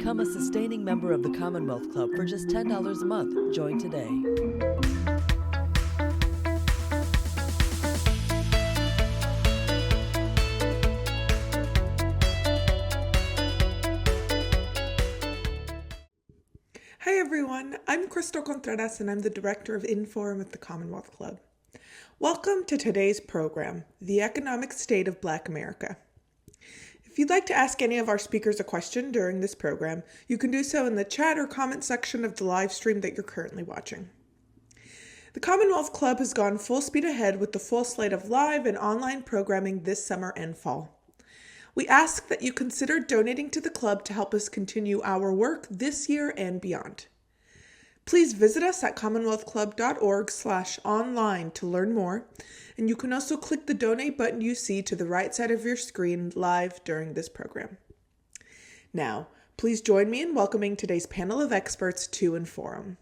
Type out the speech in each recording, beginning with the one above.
Become a sustaining member of the Commonwealth Club for just $10 a month. Join today. Hi everyone, I'm Crystal Contreras and I'm the Director of Inforum at the Commonwealth Club. Welcome to today's program, The Economic State of Black America. If you'd like to ask any of our speakers a question during this program, you can do so in the chat or comment section of the live stream that you're currently watching. The Commonwealth Club has gone full speed ahead with the full slate of live and online programming this summer and fall. We ask that you consider donating to the club to help us continue our work this year and beyond. Please visit us at commonwealthclub.org/online to learn more, and you can also click the donate button you see to the right side of your screen live during this program. Now, please join me in welcoming today's panel of experts to Inforum.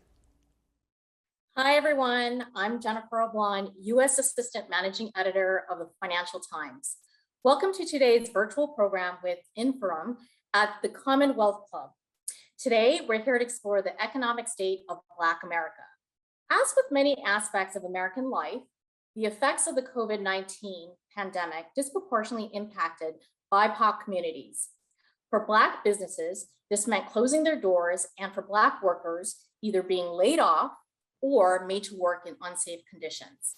Hi, everyone. I'm Jennifer Oblon, U.S. Assistant Managing Editor of the Financial Times. Welcome to today's virtual program with Inforum at the Commonwealth Club. Today, we're here to explore the economic state of Black America. As with many aspects of American life, the effects of the COVID-19 pandemic disproportionately impacted BIPOC communities. For Black businesses, this meant closing their doors, and for Black workers, either being laid off or made to work in unsafe conditions.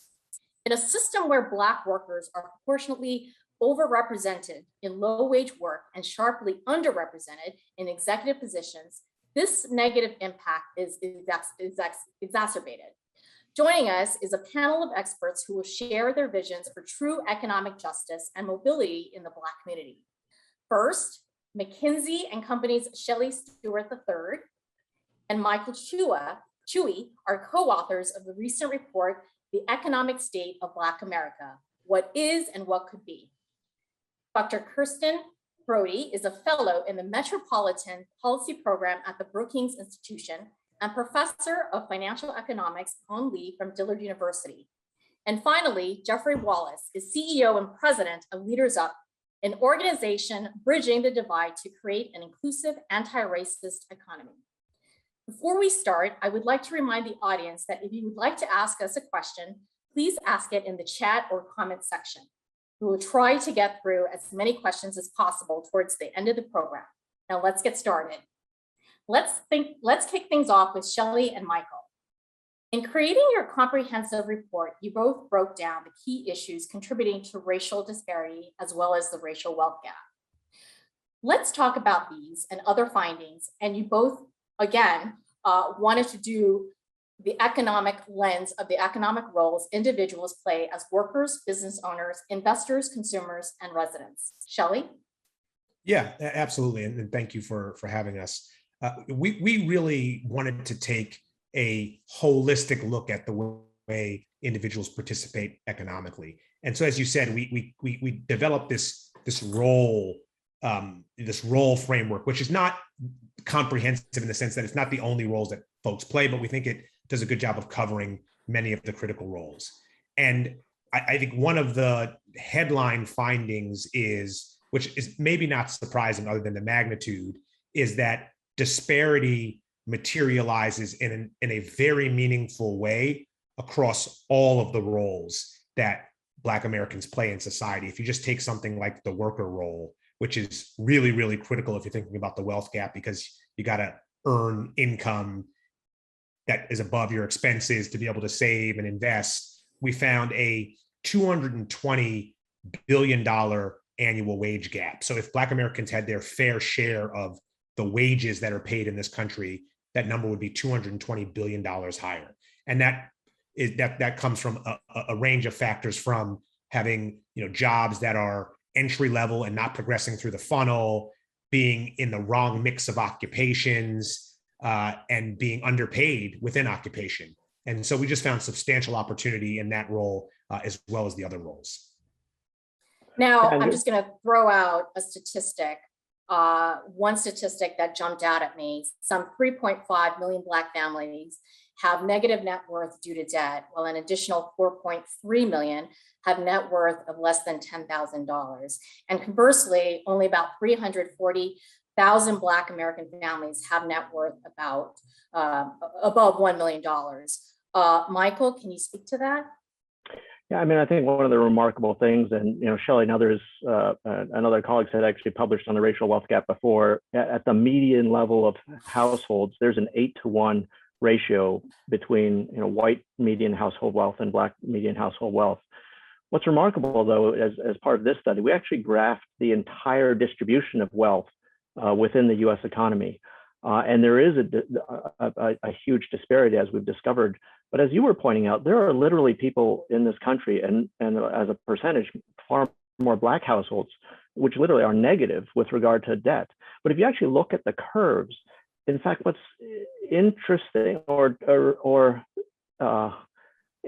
In a system where Black workers are proportionately overrepresented in low-wage work and sharply underrepresented in executive positions, this negative impact is exacerbated. Joining us is a panel of experts who will share their visions for true economic justice and mobility in the Black community. First, McKinsey & Company's Shelley Stewart III and Michael Chewy are co-authors of the recent report, The Economic State of Black America, What Is and What Could Be. Dr. Kirsten Brody is a fellow in the Metropolitan Policy Program at the Brookings Institution and professor of financial economics on leave from Dillard University. And finally, Jeffrey Wallace is CEO and president of Leaders Up, an organization bridging the divide to create an inclusive anti-racist economy. Before we start, I would like to remind the audience that if you would like to ask us a question, please ask it in the chat or comment section. We will try to get through as many questions as possible towards the end of the program. Now let's get started. Let's kick things off with Shelley and Michael. In creating your comprehensive report, you both broke down the key issues contributing to racial disparity as well as the racial wealth gap. Let's talk about these and other findings. And you both, again, wanted to do the economic lens of the economic roles individuals play as workers, business owners, investors, consumers, and residents. Shelley? Yeah, absolutely. And thank you for having us. We really wanted to take a holistic look at the way individuals participate economically. And so, as you said, we developed this role framework, which is not comprehensive in the sense that it's not the only roles that folks play, but we think it does a good job of covering many of the critical roles. And I think one of the headline findings is, which is maybe not surprising other than the magnitude, is that disparity materializes in a very meaningful way across all of the roles that Black Americans play in society. If you just take something like the worker role, which is really, really critical if you're thinking about the wealth gap, because you got to earn income that is above your expenses to be able to save and invest. We found a $220 billion annual wage gap. So if Black Americans had their fair share of the wages that are paid in this country, that number would be $220 billion higher. And that comes from a range of factors, from having jobs that are entry level and not progressing through the funnel, being in the wrong mix of occupations, and being underpaid within occupation. And so we just found substantial opportunity in that role as well as the other roles. Now, I'm just going to throw out a statistic. One statistic that jumped out at me: some 3.5 million Black families have negative net worth due to debt, while an additional 4.3 million have net worth of less than $10,000. And conversely, only about 340 1,000 Black American families have net worth about above $1 million. Michael, can you speak to that? Yeah, I mean, I think one of the remarkable things, and Shelley and others, and other colleagues had actually published on the racial wealth gap before. At the median level of households, there's an 8-to-1 ratio between white median household wealth and Black median household wealth. What's remarkable, though, as part of this study, we actually graphed the entire distribution of wealth within the U.S. economy, and there is a huge disparity, as we've discovered. But as you were pointing out, there are literally people in this country, and as a percentage, far more Black households, which literally are negative with regard to debt. But if you actually look at the curves, in fact, what's interesting,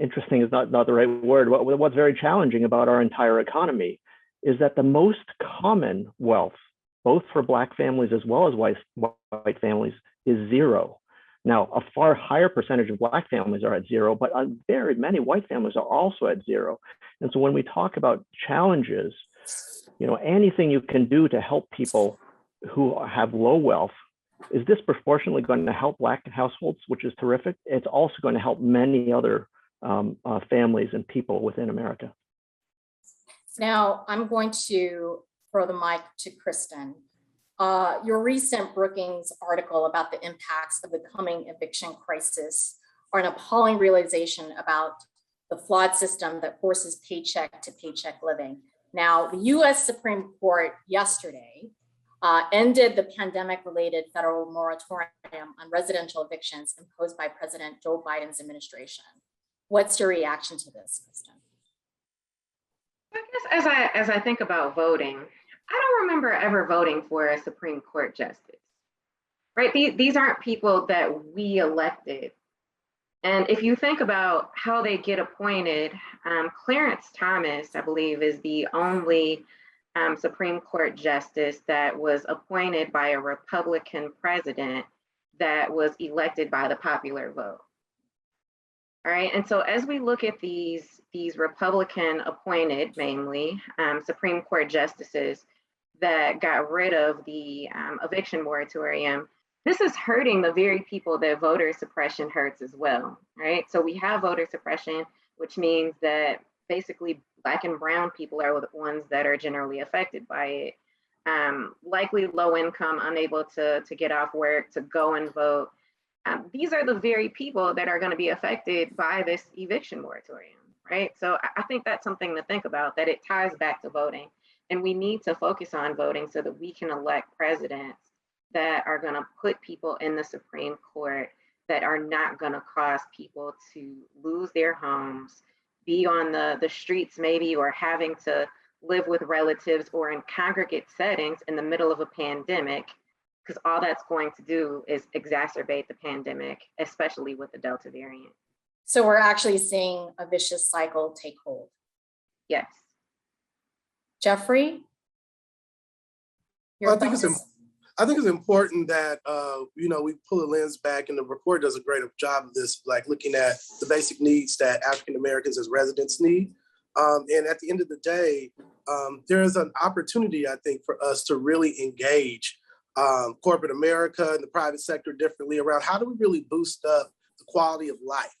interesting is not the right word. What's very challenging about our entire economy is that the most common wealth, both for Black families as well as white families, is zero. Now, a far higher percentage of Black families are at zero, but very many white families are also at zero. And so when we talk about challenges, anything you can do to help people who have low wealth is disproportionately going to help Black households, which is terrific. It's also going to help many other families and people within America. Now, I'm going to throw the mic to Kristen. Your recent Brookings article about the impacts of the coming eviction crisis are an appalling realization about the flawed system that forces paycheck to paycheck living. Now, the US Supreme Court yesterday ended the pandemic-related federal moratorium on residential evictions imposed by President Joe Biden's administration. What's your reaction to this, Kristen? I guess as I think about voting, I don't remember ever voting for a Supreme Court justice, right? These aren't people that we elected. And if you think about how they get appointed, Clarence Thomas, I believe, is the only Supreme Court justice that was appointed by a Republican president that was elected by the popular vote. All right, and so as we look at these Republican appointed, mainly Supreme Court justices that got rid of the eviction moratorium, this is hurting the very people that voter suppression hurts as well, right? So we have voter suppression, which means that basically Black and brown people are the ones that are generally affected by it. Likely low income, unable to get off work, to go and vote. These are the very people that are going to be affected by this eviction moratorium, right? So I think that's something to think about, that it ties back to voting. And we need to focus on voting so that we can elect presidents that are going to put people in the Supreme Court that are not going to cause people to lose their homes, be on the streets maybe, or having to live with relatives or in congregate settings in the middle of a pandemic, because all that's going to do is exacerbate the pandemic, especially with the Delta variant. So we're actually seeing a vicious cycle take hold. Yes. Jeffrey? I think it's important that we pull a lens back, and the report does a great job of this, like looking at the basic needs that African Americans as residents need. And at the end of the day, there is an opportunity, I think, for us to really engage corporate America and the private sector differently around how do we really boost up the quality of life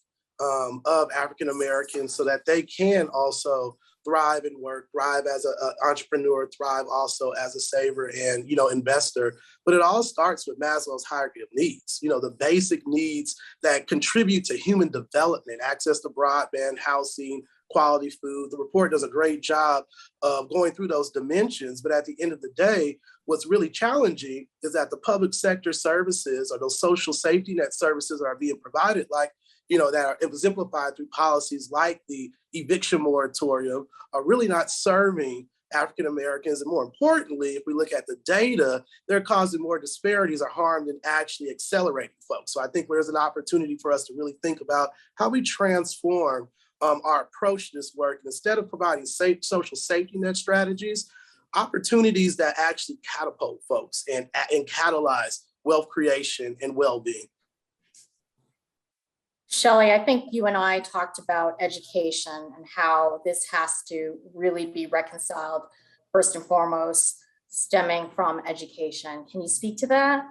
of African Americans so that they can also thrive in work, thrive as an entrepreneur, thrive also as a saver and, investor. But it all starts with Maslow's hierarchy of needs, the basic needs that contribute to human development, access to broadband, housing, quality food. The report does a great job of going through those dimensions. But at the end of the day, what's really challenging is that the public sector services or those social safety net services that are being provided, that are exemplified through policies like the eviction moratorium, are really not serving African Americans. And more importantly, if we look at the data, they're causing more disparities or harm than actually accelerating folks. So I think there's an opportunity for us to really think about how we transform our approach to this work. And instead of providing social safety net strategies, opportunities that actually catapult folks and catalyze wealth creation and well-being. Shelley, I think you and I talked about education and how this has to really be reconciled first and foremost stemming from education. Can you speak to that?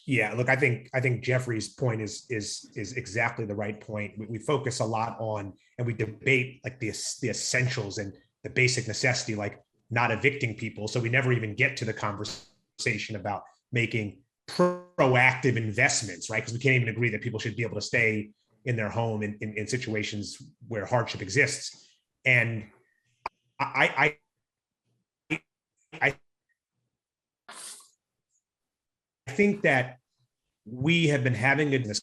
Yeah, look, I think Jeffrey's point is exactly the right point. We focus a lot on, and we debate like the essentials and the basic necessity, like not evicting people. So we never even get to the conversation about making proactive investments, right? Because we can't even agree that people should be able to stay in their home in situations where hardship exists. And I think that we have been having this.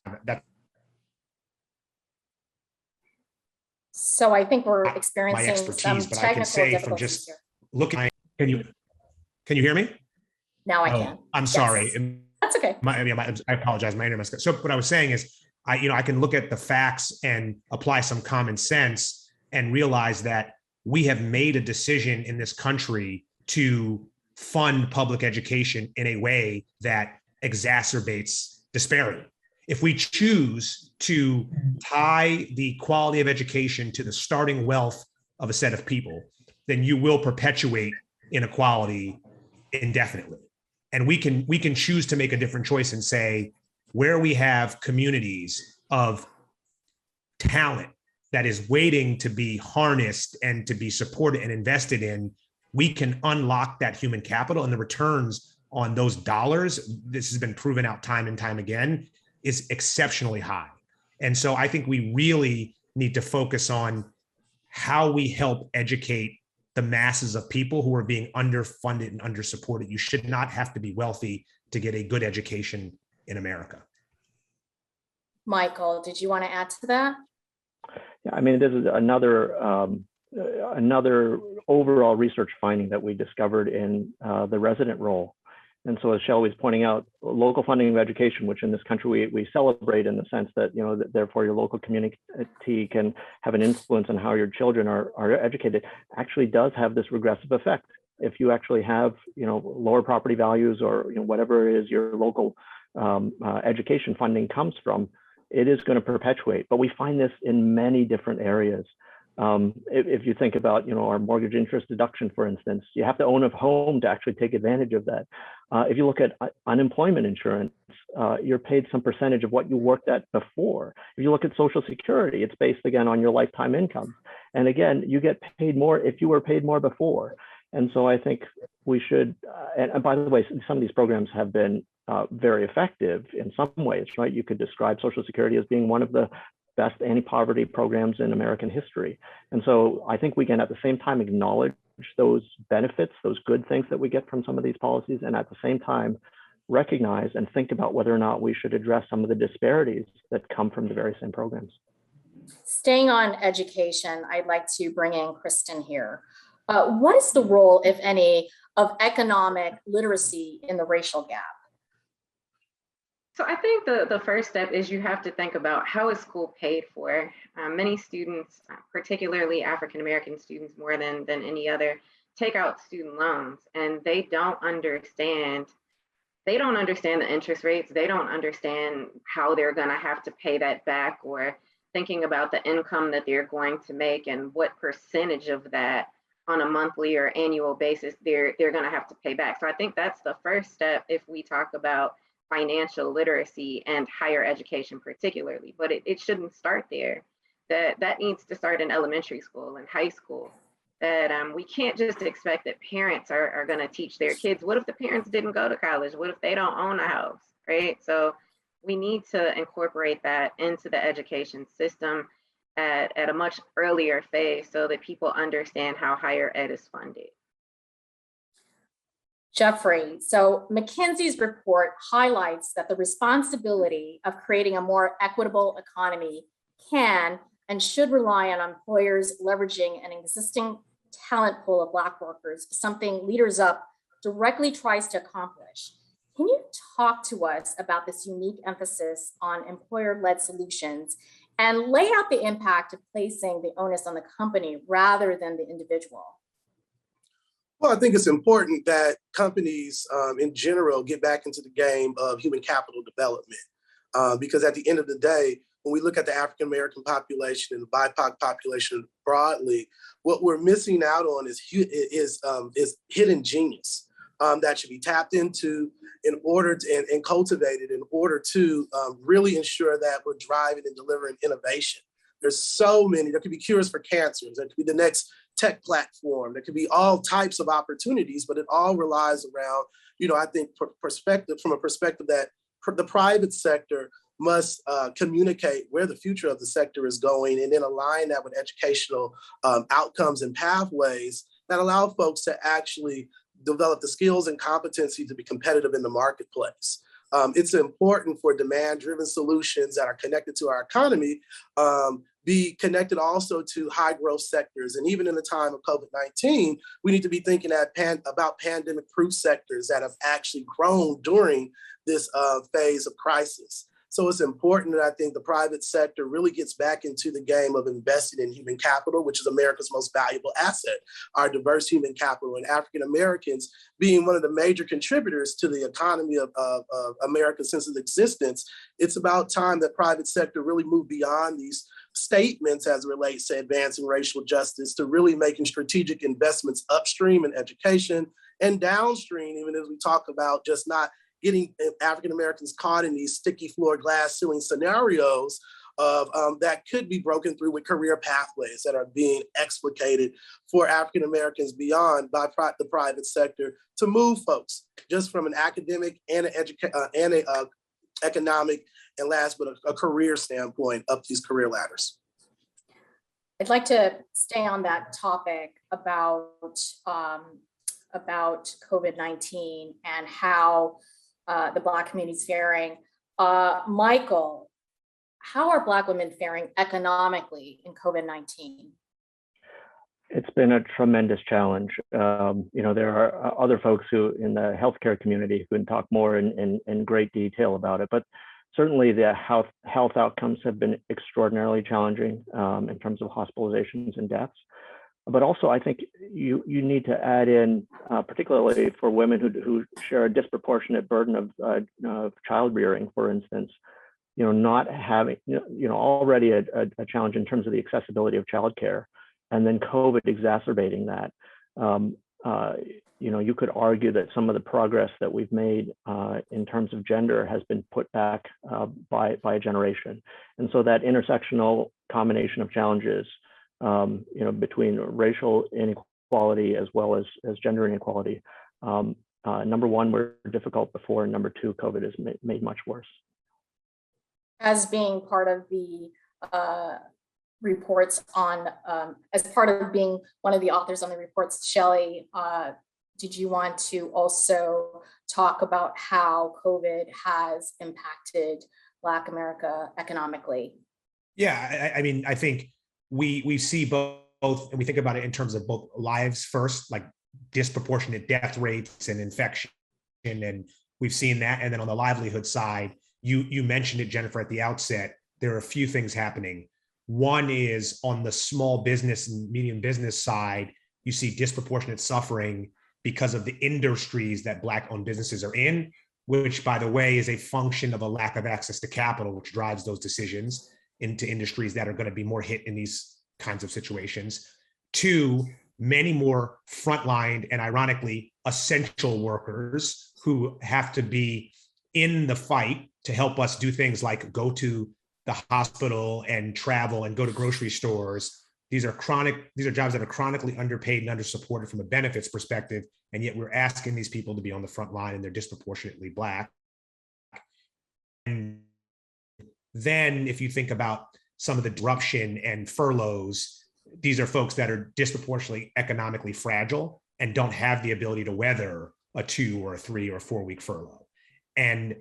So I think we're my experiencing expertise, some but I can technical say from difficulties just here. looking. Can you hear me? Now I can. I'm sorry. Yes. That's okay. I apologize. My internet. So what I was saying is, I can look at the facts and apply some common sense and realize that we have made a decision in this country to fund public education in a way that exacerbates disparity. If we choose to tie the quality of education to the starting wealth of a set of people, then you will perpetuate inequality indefinitely. And we can choose to make a different choice and say, where we have communities of talent that is waiting to be harnessed and to be supported and invested in, we can unlock that human capital, and the returns on those dollars, this has been proven out time and time again, is exceptionally high. And so I think we really need to focus on how we help educate the masses of people who are being underfunded and undersupported. You should not have to be wealthy to get a good education in America. Michael, did you want to add to that? Yeah, I mean, this is another overall research finding that we discovered in the resident role. And so, as Shelley was pointing out, local funding of education, which in this country we celebrate in the sense that, therefore your local community can have an influence on how your children are educated, actually does have this regressive effect. If you actually have, lower property values or whatever it is your local education funding comes from, it is going to perpetuate. But we find this in many different areas. If you think about, our mortgage interest deduction, for instance, you have to own a home to actually take advantage of that. If you look at unemployment insurance, you're paid some percentage of what you worked at before. If you look at Social Security, it's based again on your lifetime income. And again, you get paid more if you were paid more before. And so I think we should, and by the way, some of these programs have been very effective in some ways, right? You could describe Social Security as being one of the best anti-poverty programs in American history. And so I think we can at the same time acknowledge those benefits, those good things that we get from some of these policies, and at the same time recognize and think about whether or not we should address some of the disparities that come from the very same programs. Staying on education, I'd like to bring in Kristen here. What is the role, if any, of economic literacy in the racial gap? So I think the first step is you have to think about how is school paid for. Many students, particularly African-American students more than any other, take out student loans, and they don't understand the interest rates. They don't understand how they're going to have to pay that back, or thinking about the income that they're going to make and what percentage of that on a monthly or annual basis they're going to have to pay back. So I think that's the first step if we talk about financial literacy and higher education particularly, but it shouldn't start there. That needs to start in elementary school and high school. That we can't just expect that parents are going to teach their kids. What if the parents didn't go to college? What if they don't own a house, right? So we need to incorporate that into the education system at a much earlier phase so that people understand how higher ed is funded. Jeffrey, so McKinsey's report highlights that the responsibility of creating a more equitable economy can and should rely on employers leveraging an existing talent pool of Black workers, something Leaders Up directly tries to accomplish. Can you talk to us about this unique emphasis on employer-led solutions and lay out the impact of placing the onus on the company rather than the individual? Well, I think it's important that companies in general get back into the game of human capital development, because at the end of the day, when we look at the African-American population and the BIPOC population broadly, what we're missing out on is hidden genius. that should be tapped into in order to, and cultivated in order to really ensure that we're driving and delivering innovation. There's so many, there could be cures for cancers, there could be the next tech platform, there could be all types of opportunities, but it all relies around, I think from a perspective that the private sector must communicate where the future of the sector is going and then align that with educational outcomes and pathways that allow folks to actually develop the skills and competency to be competitive in the marketplace. It's important for demand-driven solutions that are connected to our economy be connected also to high growth sectors. And even in the time of COVID-19, we need to be thinking about pandemic-proof sectors that have actually grown during this phase of crisis. So it's important that I think the private sector really gets back into the game of investing in human capital, which is America's most valuable asset, our diverse human capital, and African Americans being one of the major contributors to the economy of America since its existence. It's about time that private sector really move beyond these statements as it relates to advancing racial justice to really making strategic investments upstream in education and downstream, even as we talk about just not getting African Americans caught in these sticky floor glass ceiling scenarios of that could be broken through with career pathways that are being explicated for African Americans beyond by the private sector to move folks just from an academic and an economic and last but a career standpoint up these career ladders. I'd like to stay on that topic about COVID-19 and how the Black community is faring. Michael, how are Black women faring economically in COVID-19? It's been a tremendous challenge. There are other folks who in the healthcare community who can talk more in great detail about it, but certainly the health outcomes have been extraordinarily challenging in terms of hospitalizations and deaths. But also, I think you need to add in, particularly for women who share a disproportionate burden of child rearing, for instance, not having, already a challenge in terms of the accessibility of childcare, and then COVID exacerbating that. You could argue that some of the progress that we've made in terms of gender has been put back by a generation. And so that intersectional combination of challenges between racial inequality as well as gender inequality. Number one, were difficult before, and number two, COVID has made much worse. As being part of the reports on, as part of being one of the authors on the reports, Shelley, did you want to also talk about how COVID has impacted Black America economically? Yeah, I think we see both, and we think about it in terms of both lives first, like disproportionate death rates and infection, and we've seen that. And then on the livelihood side, you mentioned it, Jennifer, at the outset, there are a few things happening. One is on the small business and medium business side, you see disproportionate suffering because of the industries that Black-owned businesses are in, which, by the way, is a function of a lack of access to capital, which drives those decisions into industries that are going to be more hit in these kinds of situations. Two, many more frontline and, ironically, essential workers who have to be in the fight to help us do things like go to the hospital and travel and go to grocery stores. These are jobs that are chronically underpaid and undersupported from a benefits perspective, and yet we're asking these people to be on the front line, and they're disproportionately Black. And then if you think about some of the disruption and furloughs, these are folks that are disproportionately economically fragile and don't have the ability to weather a 2 or a 3 or 4 week furlough. And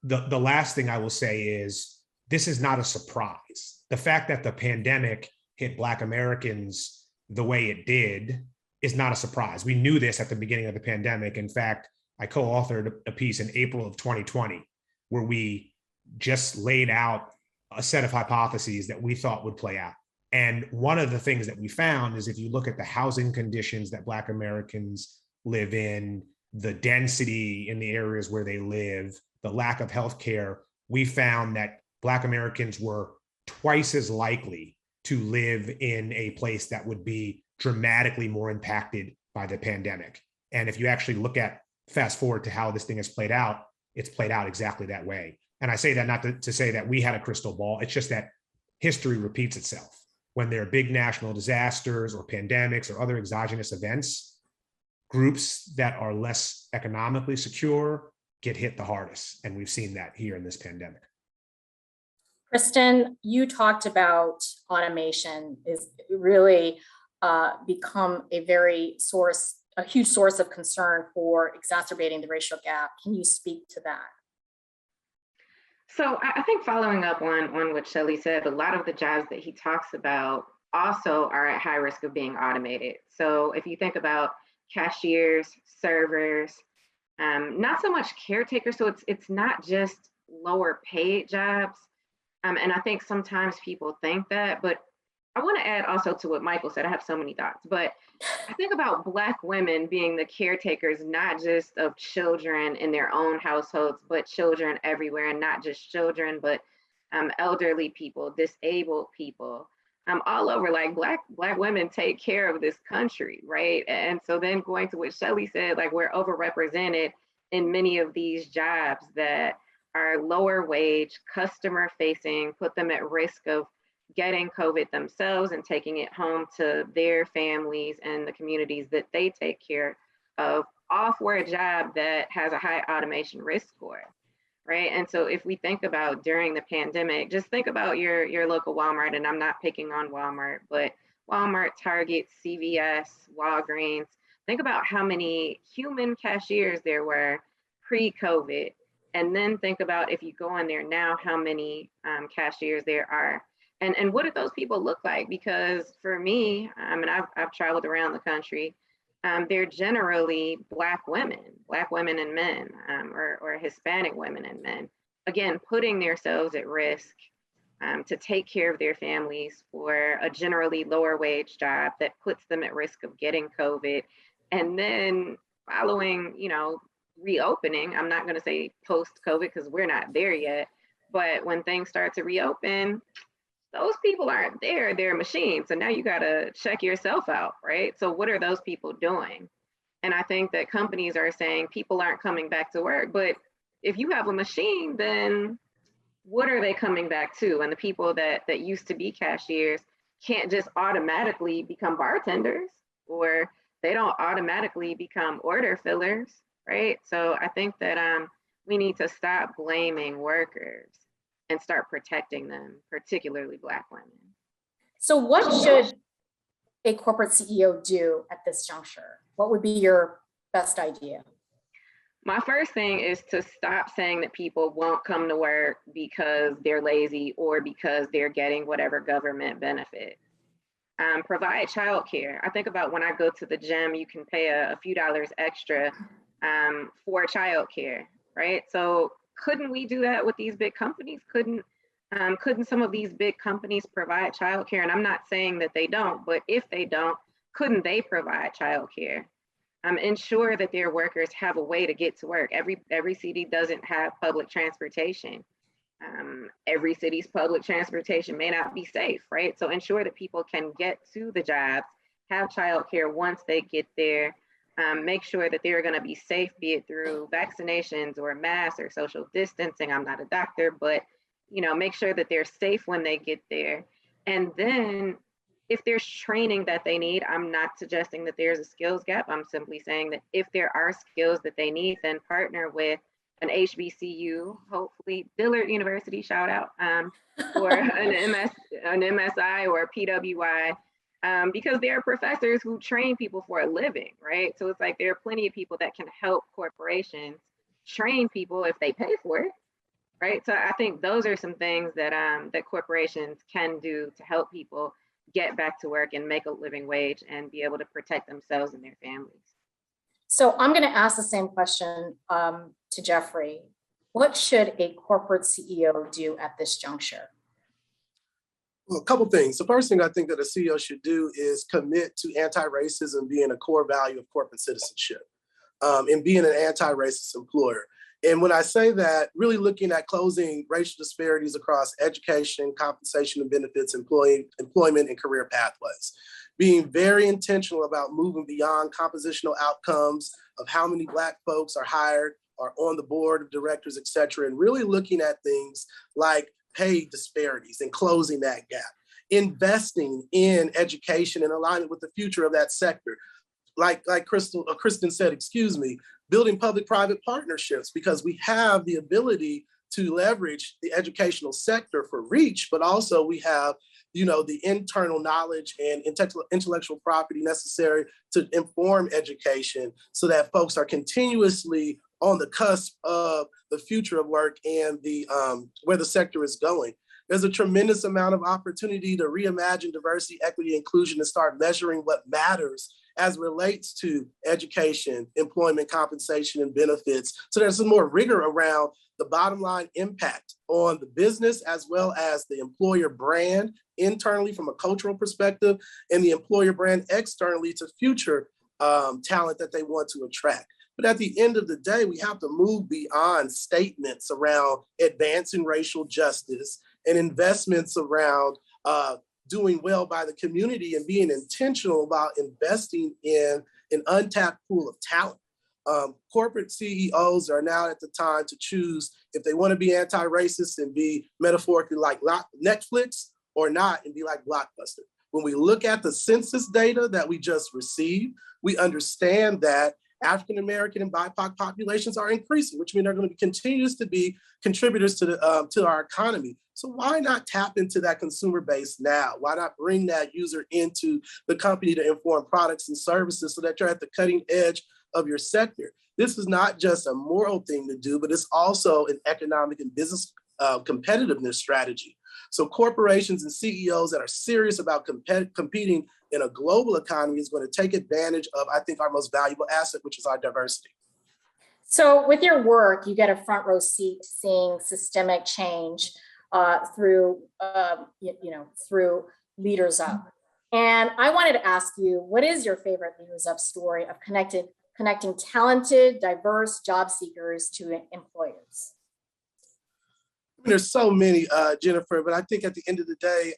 the last thing I will say is, this is not a surprise. The fact that the pandemic hit Black Americans the way it did is not a surprise. We knew this at the beginning of the pandemic. In fact, I co-authored a piece in April of 2020 where we just laid out a set of hypotheses that we thought would play out. And one of the things that we found is, if you look at the housing conditions that Black Americans live in, the density in the areas where they live, the lack of healthcare, we found that Black Americans were twice as likely to live in a place that would be dramatically more impacted by the pandemic. And if you actually look at fast forward to how this thing has played out, it's played out exactly that way. And I say that not to say that we had a crystal ball. It's just that history repeats itself. When there are big national disasters or pandemics or other exogenous events, groups that are less economically secure get hit the hardest. And we've seen that here in this pandemic. Kristen, you talked about automation is really become a huge source of concern for exacerbating the racial gap. Can you speak to that? So I think following up on what Shelley said, a lot of the jobs that he talks about also are at high risk of being automated. So if you think about cashiers, servers, not so much caretakers. So it's not just lower paid jobs. And I think sometimes people think that, but I want to add also to what Michael said. I have so many thoughts, but I think about Black women being the caretakers, not just of children in their own households, but children everywhere, and not just children, but elderly people, disabled people, all over. Like Black women take care of this country, right? And so then going to what Shelley said, like we're overrepresented in many of these jobs that are lower wage, customer facing, put them at risk of getting COVID themselves and taking it home to their families and the communities that they take care of, all for a job that has a high automation risk score, right? And so if we think about during the pandemic, just think about your local Walmart, and I'm not picking on Walmart, but Walmart, Target, CVS, Walgreens. Think about how many human cashiers there were pre-COVID, and then think about if you go in there now, how many cashiers there are. And what do those people look like? Because for me, and I've traveled around the country, they're generally Black women and men, or Hispanic women and men. Again, putting themselves at risk to take care of their families for a generally lower wage job that puts them at risk of getting COVID. And then following, reopening, I'm not going to say post-COVID because we're not there yet, but when things start to reopen, those people aren't there, they're machines. So now you got to check yourself out, right? So what are those people doing? And I think that companies are saying people aren't coming back to work, but if you have a machine, then what are they coming back to? And the people that used to be cashiers can't just automatically become bartenders, or they don't automatically become order fillers, right? So I think that we need to stop blaming workers and start protecting them, particularly Black women. So what should a corporate CEO do at this juncture? What would be your best idea? My first thing is to stop saying that people won't come to work because they're lazy or because they're getting whatever government benefit. Provide childcare. I think about when I go to the gym, you can pay a few dollars extra for childcare, right? So couldn't we do that with these big companies? Couldn't some of these big companies provide childcare? And I'm not saying that they don't, but if they don't, couldn't they provide childcare? Ensure that their workers have a way to get to work. Every city doesn't have public transportation. Every city's public transportation may not be safe, right? So ensure that people can get to the jobs, have childcare once they get there. Make sure that they're going to be safe, be it through vaccinations or masks or social distancing. I'm not a doctor, but make sure that they're safe when they get there. And then if there's training that they need, I'm not suggesting that there's a skills gap. I'm simply saying that if there are skills that they need, then partner with an HBCU, hopefully Dillard University, shout out, or an MSI or a PWI. Because there are professors who train people for a living, right? So it's like there are plenty of people that can help corporations train people if they pay for it, right? So I think those are some things that that corporations can do to help people get back to work and make a living wage and be able to protect themselves and their families. So I'm going to ask the same question to Jeffrey. What should a corporate CEO do at this juncture? Well, a couple things. The first thing I think that a CEO should do is commit to anti-racism being a core value of corporate citizenship, and being an anti-racist employer. And when I say that, really looking at closing racial disparities across education, compensation and benefits, employment and career pathways. being very intentional about moving beyond compositional outcomes of how many Black folks are hired or on the board of directors, et cetera, and really looking at things like pay disparities and closing that gap, investing in education and alignment with the future of that sector. Like Kristen said, building public-private partnerships, because we have the ability to leverage the educational sector for reach, but also we have, the internal knowledge and intellectual property necessary to inform education so that folks are continuously on the cusp of the future of work and the where the sector is going. There's a tremendous amount of opportunity to reimagine diversity, equity, inclusion, and start measuring what matters as relates to education, employment, compensation, and benefits. So there's some more rigor around the bottom line impact on the business as well as the employer brand internally from a cultural perspective and the employer brand externally to future talent that they want to attract. But at the end of the day, we have to move beyond statements around advancing racial justice and investments around doing well by the community and being intentional about investing in an untapped pool of talent. Corporate CEOs are now at the time to choose if they want to be anti-racist and be metaphorically like Netflix or not and be like Blockbuster. When we look at the census data that we just received, we understand that African American and BIPOC populations are increasing, which means they're going to continue to be contributors to our economy. So why not tap into that consumer base now? Why not bring that user into the company to inform products and services so that you're at the cutting edge of your sector? This is not just a moral thing to do, but it's also an economic and business competitiveness strategy. So corporations and CEOs that are serious about competing in a global economy is going to take advantage of, I think, our most valuable asset, which is our diversity. So with your work, you get a front row seat to seeing systemic change through Leaders Up. And I wanted to ask you, what is your favorite Leaders Up story of connecting talented, diverse job seekers to employers? There's so many, Jennifer, but I think at the end of the day,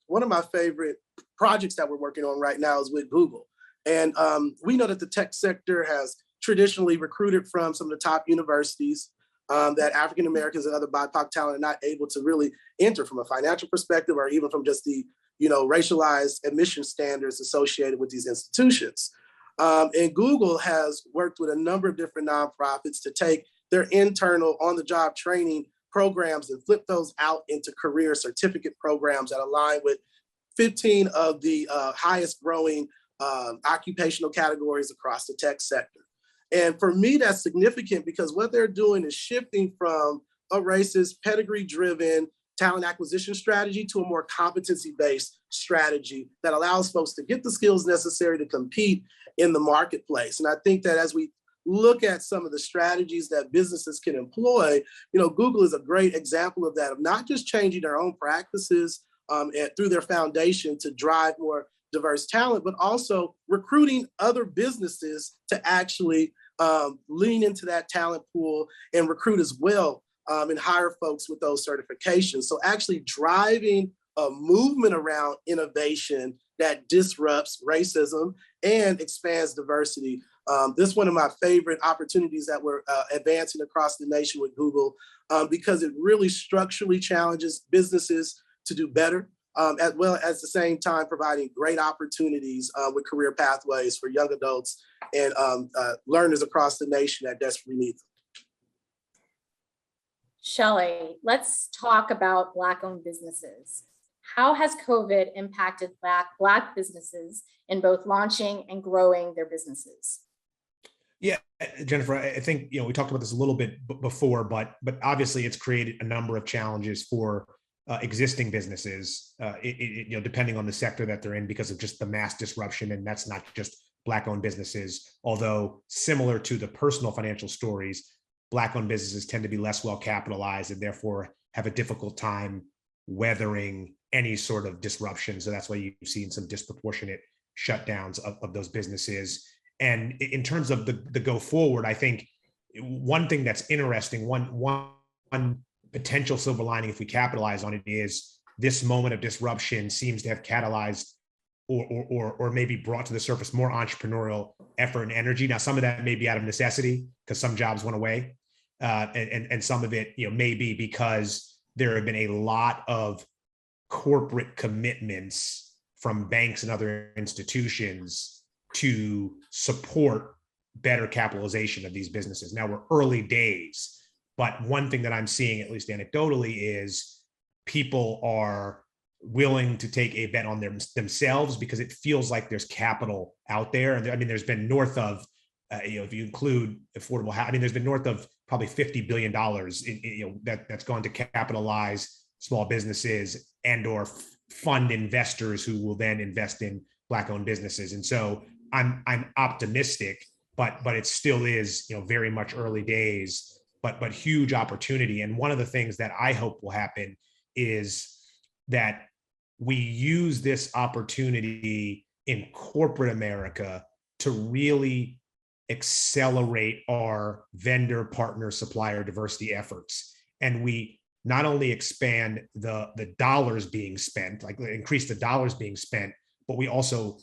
one of my favorite projects that we're working on right now is with Google. And we know that the tech sector has traditionally recruited from some of the top universities that African Americans and other BIPOC talent are not able to really enter from a financial perspective or even from just the racialized admission standards associated with these institutions. And Google has worked with a number of different nonprofits to take their internal on-the-job training programs and flip those out into career certificate programs that align with 15 of the highest growing occupational categories across the tech sector. And for me, that's significant because what they're doing is shifting from a racist, pedigree-driven talent acquisition strategy to a more competency-based strategy that allows folks to get the skills necessary to compete in the marketplace. And I think that as we look at some of the strategies that businesses can employ, Google is a great example of that, of not just changing their own practices and through their foundation to drive more diverse talent, but also recruiting other businesses to actually lean into that talent pool and recruit as well and hire folks with those certifications. So actually driving a movement around innovation that disrupts racism and expands diversity. This is one of my favorite opportunities that we're advancing across the nation with Google because it really structurally challenges businesses to do better, as well as the same time providing great opportunities with career pathways for young adults and learners across the nation that desperately need them. Shelley, let's talk about Black-owned businesses. How has COVID impacted Black businesses in both launching and growing their businesses? Yeah, Jennifer, I think we talked about this a little bit before, but obviously it's created a number of challenges for existing businesses, depending on the sector that they're in, because of just the mass disruption, and that's not just Black-owned businesses. Although similar to the personal financial stories, Black-owned businesses tend to be less well capitalized and therefore have a difficult time weathering any sort of disruption. So that's why you've seen some disproportionate shutdowns of those businesses. And in terms of the go forward, I think one thing that's interesting, one potential silver lining if we capitalize on it, is this moment of disruption seems to have catalyzed or maybe brought to the surface more entrepreneurial effort and energy. Now, some of that may be out of necessity because some jobs went away, and some of it, may be because there have been a lot of corporate commitments from banks and other institutions to support better capitalization of these businesses. Now, we're early days, but one thing that I'm seeing, at least anecdotally, is people are willing to take a bet on themselves because it feels like there's capital out there. And I mean, there's been north of, if you include affordable housing, I mean, there's been north of probably $50 billion that's gone to capitalize small businesses and or fund investors who will then invest in Black-owned businesses. And so I'm optimistic, but it still is, very much early days, but huge opportunity. And one of the things that I hope will happen is that we use this opportunity in corporate America to really accelerate our vendor, partner, supplier diversity efforts. And we not only expand the dollars being spent, like increase the dollars being spent, but we also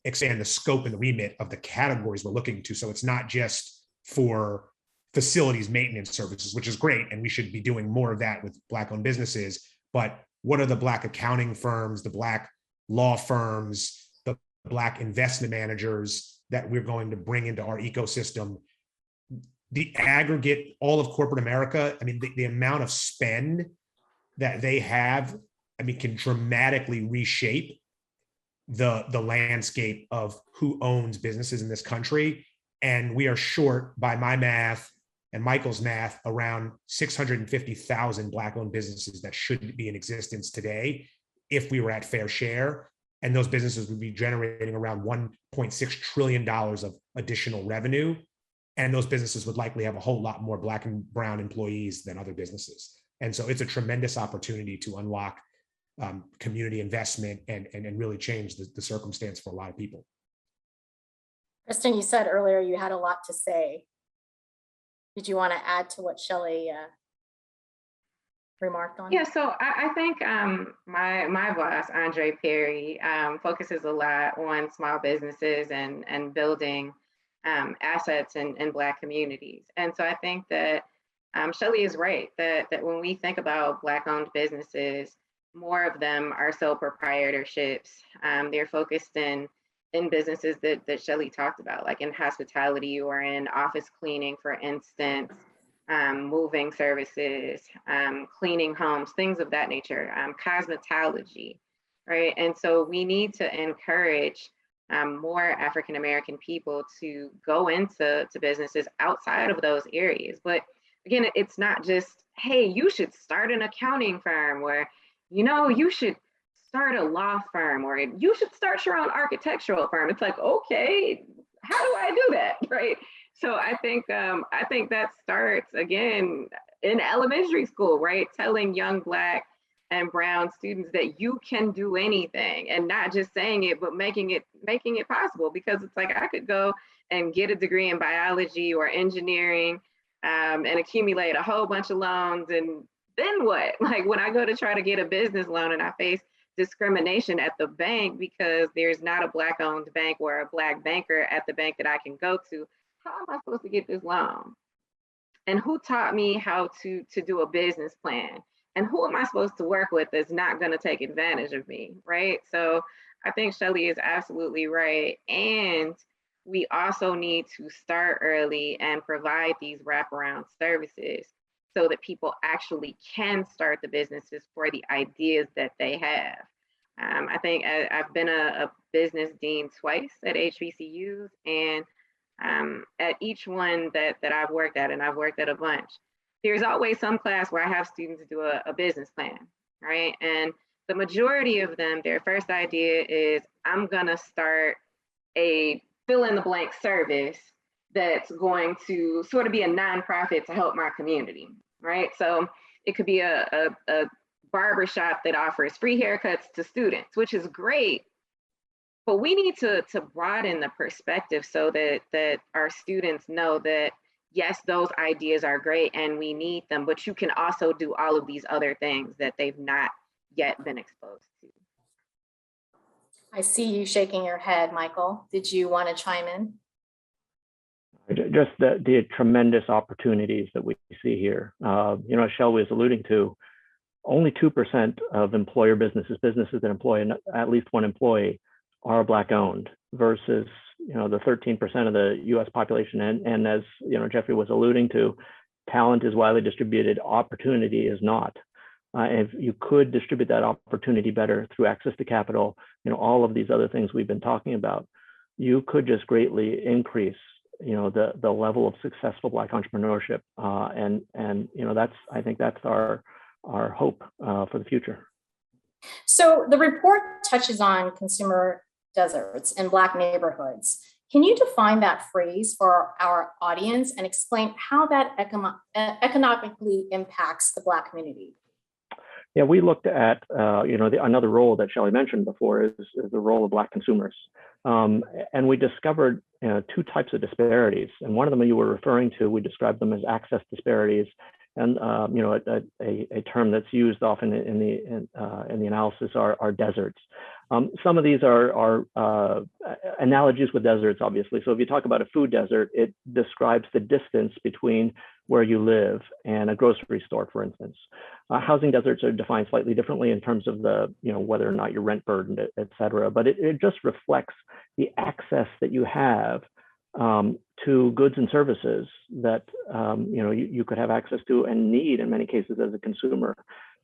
expand the scope and the remit of the categories we're looking to. So it's not just for facilities maintenance services, which is great, and we should be doing more of that with Black-owned businesses, but what are the Black accounting firms, the Black law firms, the Black investment managers that we're going to bring into our ecosystem? The aggregate, all of corporate America, I mean, the amount of spend that they have, I mean, can dramatically reshape the landscape of who owns businesses in this country. And we are short, by my math and Michael's math, around 650,000 Black-owned businesses that should be in existence today if we were at fair share. And those businesses would be generating around $1.6 trillion of additional revenue. And those businesses would likely have a whole lot more Black and brown employees than other businesses. And so it's a tremendous opportunity to unlock community investment and really change the circumstance for a lot of people. Kristen, you said earlier you had a lot to say. Did you want to add to what Shelley remarked on? Yeah, so I think my boss, Andre Perry, focuses a lot on small businesses and building assets in Black communities. And so I think that Shelley is right, that when we think about Black-owned businesses, more of them are sole proprietorships. They're focused in businesses that Shelley talked about, like in hospitality or in office cleaning, for instance, moving services, cleaning homes, things of that nature, cosmetology, right? And so we need to encourage more African-American people to go into businesses outside of those areas. But again, it's not just, hey, you should start an accounting firm, or, you should start a law firm, or you should start your own architectural firm. It's like, okay, how do I do that, right? So I think that starts again in elementary school, right? Telling young Black and brown students that you can do anything, and not just saying it, but making it possible. Because it's like, I could go and get a degree in biology or engineering and accumulate a whole bunch of loans, and then what? Like, when I go to try to get a business loan and I face discrimination at the bank because there's not a Black-owned bank or a Black banker at the bank that I can go to, how am I supposed to get this loan? And who taught me how to do a business plan? And who am I supposed to work with that's not going to take advantage of me, right? So I think Shelley is absolutely right. And we also need to start early and provide these wraparound services so that people actually can start the businesses for the ideas that they have. I think I've been a business dean twice at HBCUs, and at each one that I've worked at, and I've worked at a bunch, there's always some class where I have students do a business plan, right? And the majority of them, their first idea is, I'm gonna start a fill in the blank service that's going to sort of be a nonprofit to help my community, right? So it could be a barbershop that offers free haircuts to students, which is great, but we need to broaden the perspective so that our students know that, yes, those ideas are great and we need them, but you can also do all of these other things that they've not yet been exposed to. I see you shaking your head, Michael. Did you want to chime in? Just the tremendous opportunities that we see here. As Shelley was alluding to, only 2% of employer businesses that employ at least one employee, are Black owned versus, the 13% of the US population. And as, Jeffrey was alluding to, talent is widely distributed, opportunity is not. If you could distribute that opportunity better through access to capital, all of these other things we've been talking about, you could just greatly increase, the level of successful Black entrepreneurship. I think that's our hope for the future. So the report touches on consumer deserts in Black neighborhoods. Can you define that phrase for our audience and explain how that economically impacts the Black community? Yeah, we looked at, another role that Shelley mentioned before is the role of Black consumers. And we discovered two types of disparities. And one of them you were referring to, we described them as access disparities. And a term that's used often in the analysis are deserts. Some of these are analogies with deserts, obviously. So if you talk about a food desert, it describes the distance between where you live and a grocery store, for instance. Housing deserts are defined slightly differently in terms of whether or not you're rent burdened, et cetera. But it just reflects the access that you have to goods and services that you could have access to and need in many cases as a consumer.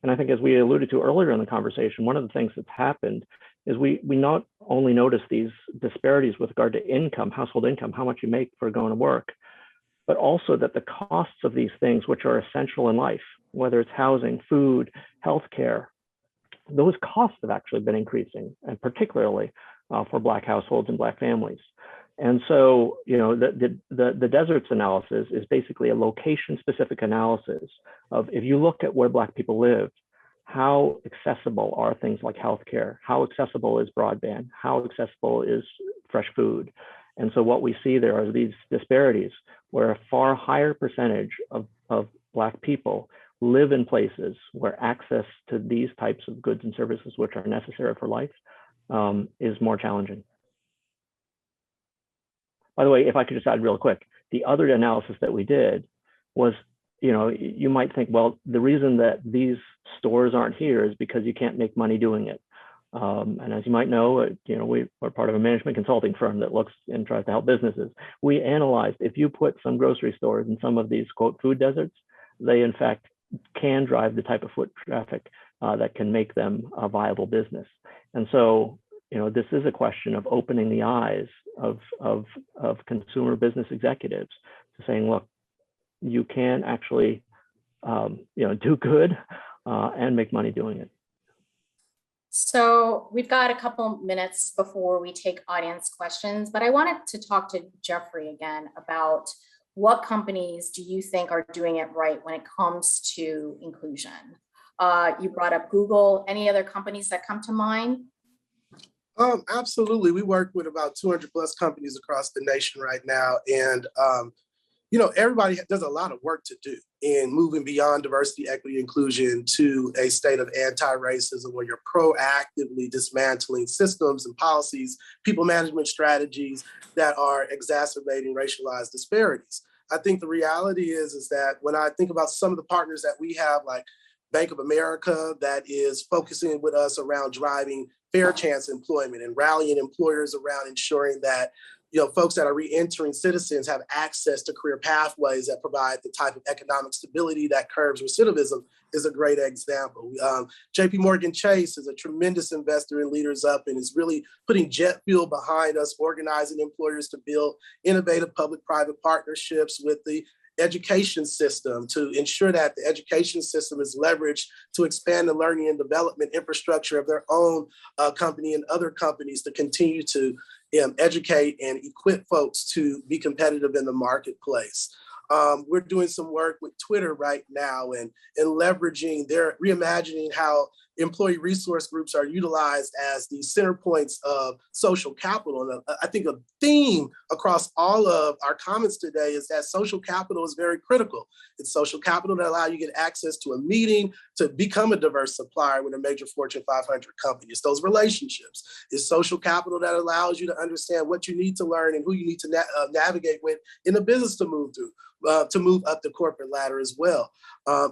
And I think, as we alluded to earlier in the conversation, one of the things that's happened is we not only notice these disparities with regard to income, household income, how much you make for going to work, but also that the costs of these things, which are essential in life, whether it's housing, food, healthcare, those costs have actually been increasing, and particularly for Black households and Black families. And so, the deserts analysis is basically a location-specific analysis of, if you look at where Black people live, how accessible are things like healthcare? How accessible is broadband? How accessible is fresh food? And so what we see there are these disparities where a far higher percentage of Black people live in places where access to these types of goods and services, which are necessary for life, is more challenging. By the way, if I could just add real quick, the other analysis that we did was, you might think, well, the reason that these stores aren't here is because you can't make money doing it. And as you might know, we're part of a management consulting firm that looks and tries to help businesses. We analyzed, if you put some grocery stores in some of these, quote, food deserts, they in fact can drive the type of foot traffic that can make them a viable business. And so, this is a question of opening the eyes of consumer business executives to saying, look, you can actually, do good and make money doing it. So we've got a couple minutes before we take audience questions, but I wanted to talk to Jeffrey again about what companies do you think are doing it right when it comes to inclusion? You brought up Google. Any other companies that come to mind? Absolutely. We work with about 200 plus companies across the nation right now. And, everybody does a lot of work to do in moving beyond diversity, equity, inclusion to a state of anti-racism where you're proactively dismantling systems and policies, people management strategies that are exacerbating racialized disparities. I think the reality is that when I think about some of the partners that we have, like Bank of America, that is focusing with us around driving fair chance employment and rallying employers around ensuring that folks that are re-entering citizens have access to career pathways that provide the type of economic stability that curbs recidivism, is a great example. JP Morgan Chase is a tremendous investor in Leaders Up and is really putting jet fuel behind us, organizing employers to build innovative public-private partnerships with the education system to ensure that the education system is leveraged to expand the learning and development infrastructure of their own company and other companies to continue to educate and equip folks to be competitive in the marketplace. We're doing some work with Twitter right now and leveraging reimagining how employee resource groups are utilized as the center points of social capital. And I think a theme across all of our comments today is that social capital is very critical. It's social capital that allows you to get access to a meeting, to become a diverse supplier with a major Fortune 500 company. It's those relationships. It's social capital that allows you to understand what you need to learn and who you need to navigate with in the business to move through. To move up the corporate ladder as well.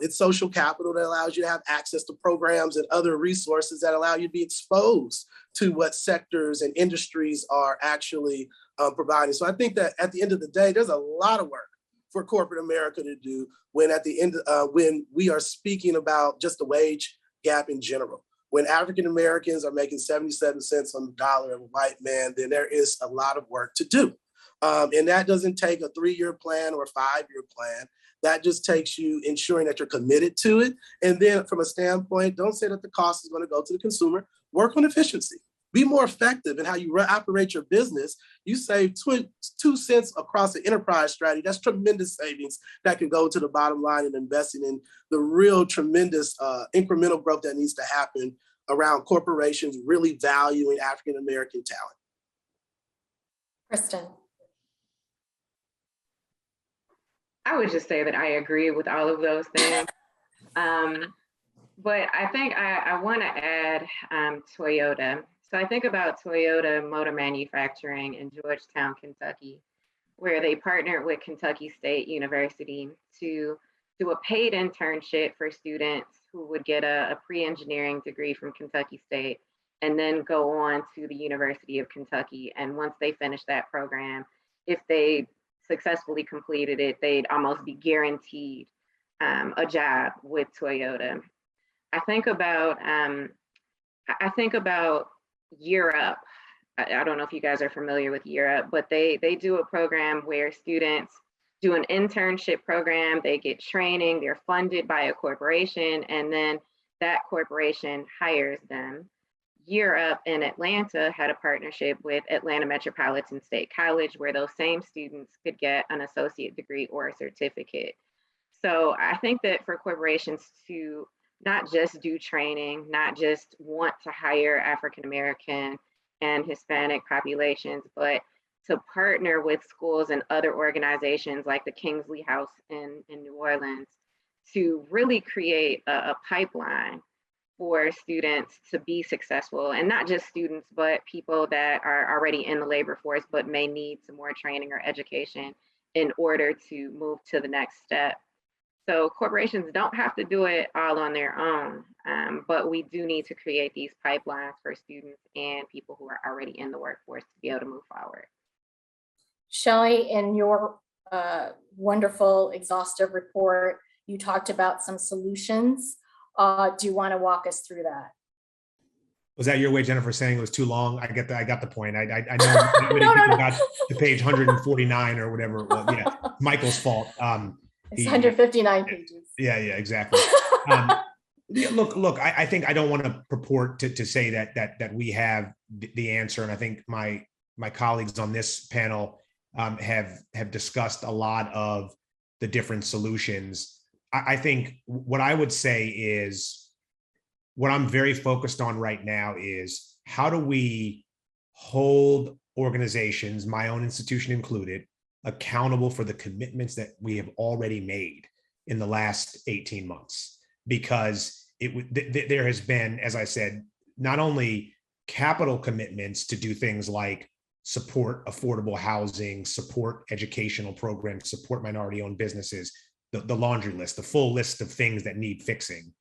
It's social capital that allows you to have access to programs and other resources that allow you to be exposed to what sectors and industries are actually providing. So I think that at the end of the day, there's a lot of work for corporate America to do when at the end, when we are speaking about just the wage gap in general. When African Americans are making 77 cents on the dollar of a white man, then there is a lot of work to do. And that doesn't take a 3-year plan or a 5-year plan. That just takes you ensuring that you're committed to it. And then from a standpoint, don't say that the cost is going to go to the consumer. Work on efficiency. Be more effective in how you operate your business. You save 2 cents across the enterprise strategy. That's tremendous savings that can go to the bottom line and investing in the real tremendous incremental growth that needs to happen around corporations really valuing African-American talent. Kristen. I would just say that I agree with all of those things. But I think I want to add Toyota. So I think about Toyota Motor Manufacturing in Georgetown, Kentucky, where they partnered with Kentucky State University to do a paid internship for students who would get a pre-engineering degree from Kentucky State and then go on to the University of Kentucky. And once they finish that program, if they successfully completed it, they'd almost be guaranteed a job with Toyota. I think about Year Up. I don't know if you guys are familiar with Year Up, but they do a program where students do an internship program, they get training, they're funded by a corporation, and then that corporation hires them. Year Up in Atlanta had a partnership with Atlanta Metropolitan State College where those same students could get an associate degree or a certificate. So I think that for corporations to not just do training, not just want to hire African American and Hispanic populations, but to partner with schools and other organizations like the Kingsley House in New Orleans to really create a pipeline for students to be successful, and not just students, but people that are already in the labor force, but may need some more training or education in order to move to the next step. So corporations don't have to do it all on their own, but we do need to create these pipelines for students and people who are already in the workforce to be able to move forward. Shelley, in your wonderful, exhaustive report, you talked about some solutions. Do you want to walk us through that? Was that your way, Jennifer, saying it was too long? I got the point. I know not many people got to page 149 or whatever it was. Yeah, Michael's fault. It's 159 pages. Yeah, exactly. Look. I think I don't want to purport to say that we have the answer, and I think my colleagues on this panel have discussed a lot of the different solutions. I think what I would say is what I'm very focused on right now is how do we hold organizations, my own institution included, accountable for the commitments that we have already made in the last 18 months? Because there has been, as I said, not only capital commitments to do things like support affordable housing, support educational programs, support minority-owned businesses, the laundry list, the full list of things that need fixing,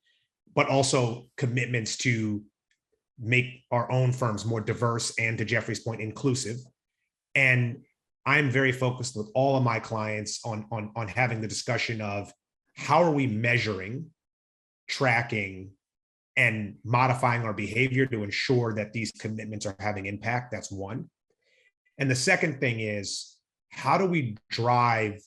but also commitments to make our own firms more diverse and, to Jeffrey's point, inclusive. And I'm very focused with all of my clients on having the discussion of how are we measuring, tracking, and modifying our behavior to ensure that these commitments are having impact. That's one. And the second thing is, how do we drive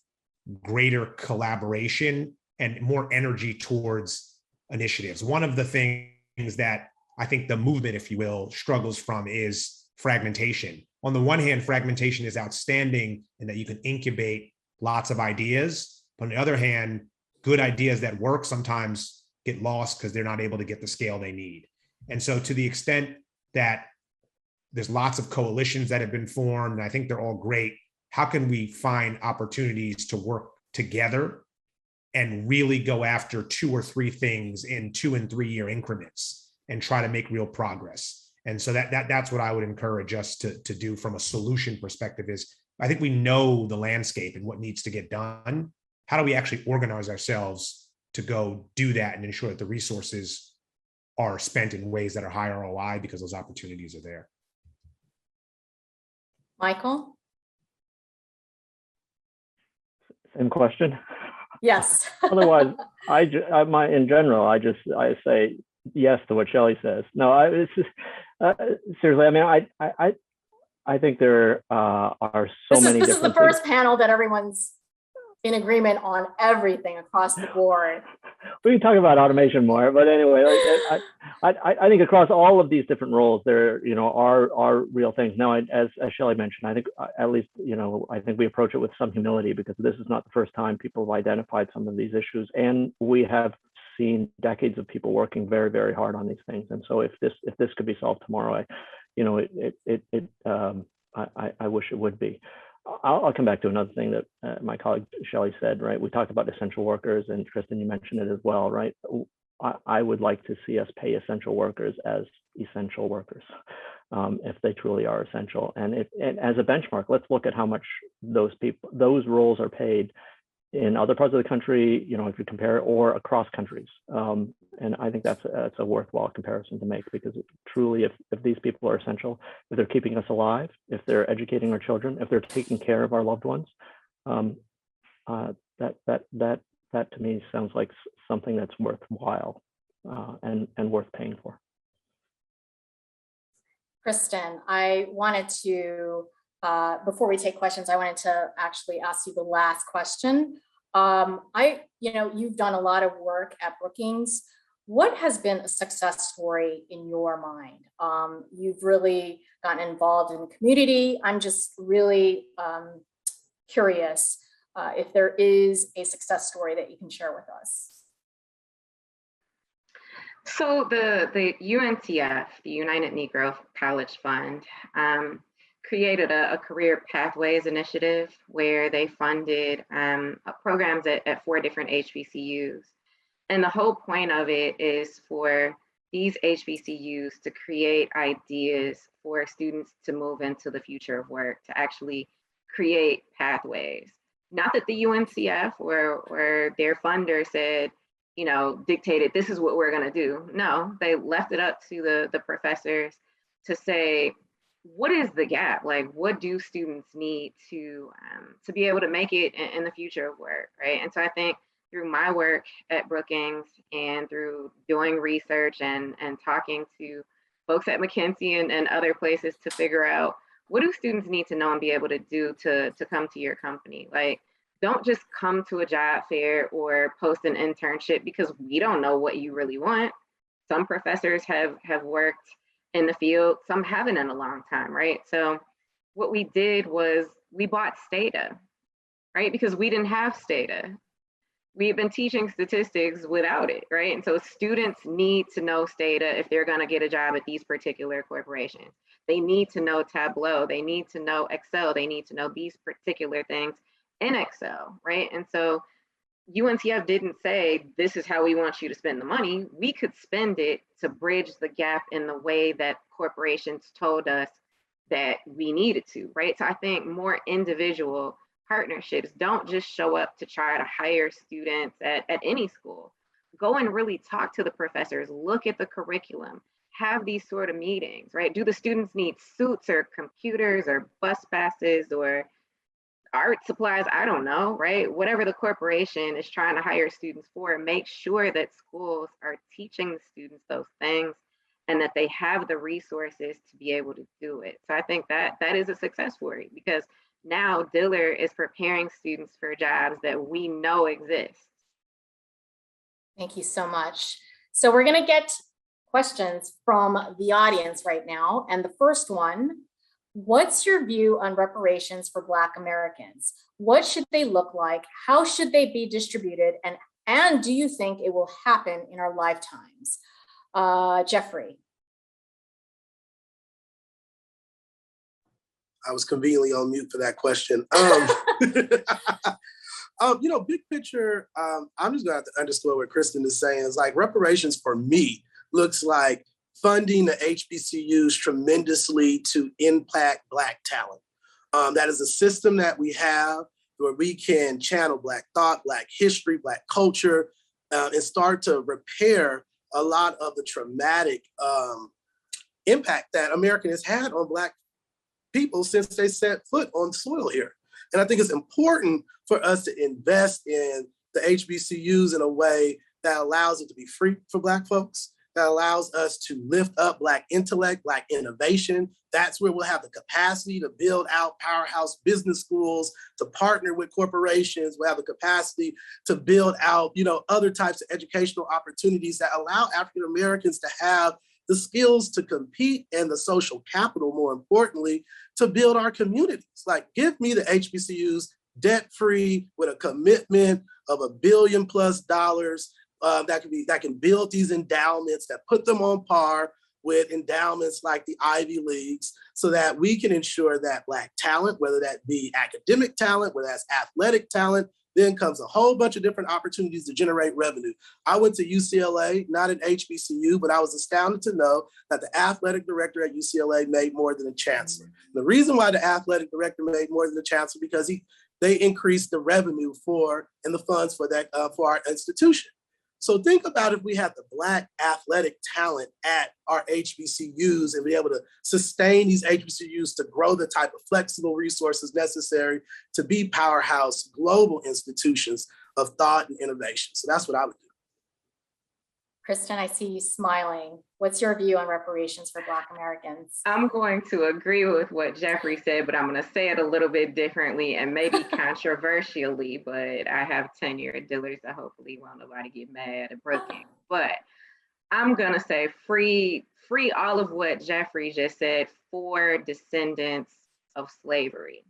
greater collaboration and more energy towards initiatives? One of the things that I think the movement, if you will, struggles from is fragmentation. On the one hand, fragmentation is outstanding in that you can incubate lots of ideas. But on the other hand, good ideas that work sometimes get lost because they're not able to get the scale they need. And so to the extent that there's lots of coalitions that have been formed, and I think they're all great, how can we find opportunities to work together and really go after 2 or 3 things in 2 and 3 year increments and try to make real progress? And so that's what I would encourage us to do from a solution perspective is, I think we know the landscape and what needs to get done. How do we actually organize ourselves to go do that and ensure that the resources are spent in ways that are high ROI because those opportunities are there? Michael? Same question. Yes. Otherwise, in general, I say yes to what Shelley says. No, it's just seriously. I mean, I think there are so many. This is the first panel that everyone's in agreement on everything across the board. We can talk about automation more, but anyway, I think across all of these different roles, there are real things. Now, as Shelley mentioned, I think at least I think we approach it with some humility, because this is not the first time people have identified some of these issues, and we have seen decades of people working very, very hard on these things. And so if this could be solved tomorrow, I wish it would be. I'll come back to another thing that my colleague Shelley said, right? We talked about essential workers, and Kristen, you mentioned it as well, right? I would like to see us pay essential workers as essential workers, if they truly are essential. And as a benchmark, let's look at how much those roles are paid in other parts of the country, if you compare it, or across countries. And I think that's a worthwhile comparison to make, because truly, if these people are essential, if they're keeping us alive, if they're educating our children, if they're taking care of our loved ones, that to me sounds like something that's worthwhile and worth paying for. Kristen, I wanted to, before we take questions, I wanted to actually ask you the last question. You've done a lot of work at Brookings. What has been a success story in your mind? You've really gotten involved in the community. I'm just really curious if there is a success story that you can share with us. So the UNCF, the United Negro College Fund, created a career pathways initiative where they funded programs at 4 different HBCUs. And the whole point of it is for these HBCUs to create ideas for students to move into the future of work, to actually create pathways. Not that the UNCF or their funder said, dictated, this is what we're going to do. No, they left it up to the professors to say, what is the gap? Like, what do students need to be able to make it in the future of work, right? And so I think through my work at Brookings and through doing research and talking to folks at McKinsey and other places to figure out, what do students need to know and be able to do to come to your company? Like, don't just come to a job fair or post an internship because we don't know what you really want. Some professors have worked in the field, some haven't in a long time, right? So what we did was we bought Stata, right? Because we didn't have Stata. We've been teaching statistics without it, right? And so students need to know Stata if they're gonna get a job at these particular corporations. They need to know Tableau, they need to know Excel, they need to know these particular things in Excel, right? And so UNCF didn't say, this is how we want you to spend the money. We could spend it to bridge the gap in the way that corporations told us that we needed to, right? So I think more individual partnerships, don't just show up to try to hire students at any school. Go and really talk to the professors, look at the curriculum, have these sort of meetings, right? Do the students need suits or computers or bus passes or art supplies? I don't know, right? Whatever the corporation is trying to hire students for, make sure that schools are teaching the students those things and that they have the resources to be able to do it. So I think that is a success story, because now Diller is preparing students for jobs that we know exist. Thank you so much. So we're going to get questions from the audience right now. And the first one, what's your view on reparations for Black Americans? What should they look like? How should they be distributed? And do you think it will happen in our lifetimes? Jeffrey. I was conveniently on mute for that question. Big picture, I'm just gonna have to underscore what Kristen is saying. Is like reparations for me looks like funding the HBCUs tremendously to impact Black talent. That is a system that we have where we can channel Black thought, Black history, Black culture, and start to repair a lot of the traumatic impact that America has had on Black people since they set foot on soil here. And I think it's important for us to invest in the HBCUs in a way that allows it to be free for Black folks, that allows us to lift up Black intellect, Black innovation. That's where we'll have the capacity to build out powerhouse business schools, to partner with corporations. We'll have the capacity to build out, other types of educational opportunities that allow African Americans to have the skills to compete and the social capital, more importantly, to build our communities. Like, give me the HBCUs debt-free with a commitment of $1 billion+ that can build these endowments that put them on par with endowments like the Ivy Leagues, so that we can ensure that Black talent, whether that be academic talent, whether that's athletic talent, then comes a whole bunch of different opportunities to generate revenue. I went to UCLA, not an HBCU, but I was astounded to know that the athletic director at UCLA made more than a chancellor. The reason why the athletic director made more than the chancellor, because they increased the revenue and the funds for that for our institution. So think about if we had the Black athletic talent at our HBCUs and be able to sustain these HBCUs to grow the type of flexible resources necessary to be powerhouse global institutions of thought and innovation. So that's what I would do. Kristen, I see you smiling. What's your view on reparations for Black Americans? I'm going to agree with what Jeffrey said, but I'm going to say it a little bit differently and maybe controversially, but I have tenure at Dillard's, so hopefully won't nobody get mad at Brookings. But I'm going to say free all of what Jeffrey just said for descendants of slavery.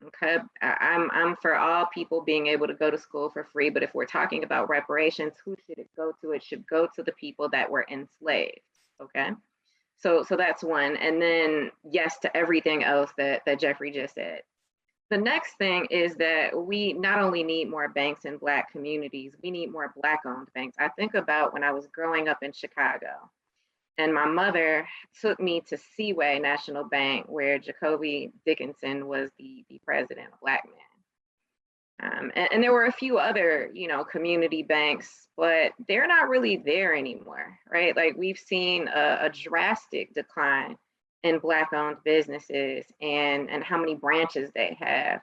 Okay, I'm for all people being able to go to school for free, but if we're talking about reparations, who should it go to? It should go to the people that were enslaved. Okay, so that's one, and then yes to everything else that Jeffrey just said. The next thing is that we not only need more banks in Black communities, we need more Black-owned banks. I think about when I was growing up in Chicago, and my mother took me to Seaway National Bank, where Jacoby Dickinson was the president, a Black man. And there were a few other, community banks, but they're not really there anymore, right? Like, we've seen a drastic decline in Black-owned businesses and how many branches they have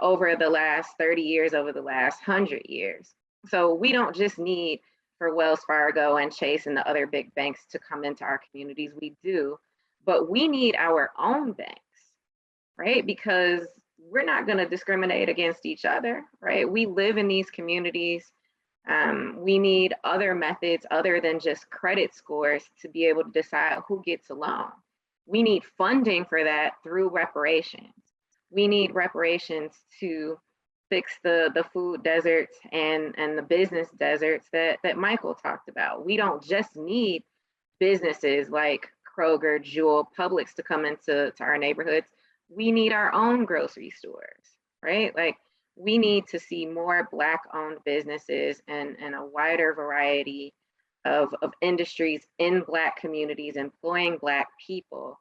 over the last 30 years, over the last 100 years. So we don't just need for Wells Fargo and Chase and the other big banks to come into our communities. We do, but we need our own banks, right? Because we're not going to discriminate against each other, right? We live in these communities. We need other methods other than just credit scores to be able to decide who gets a loan. We need funding for that through reparations. We need reparations to fix the food deserts and the business deserts that Michael talked about. We don't just need businesses like Kroger, Jewel, Publix to come into our neighborhoods. We need our own grocery stores, right? Like, we need to see more Black-owned businesses and a wider variety of industries in Black communities employing Black people,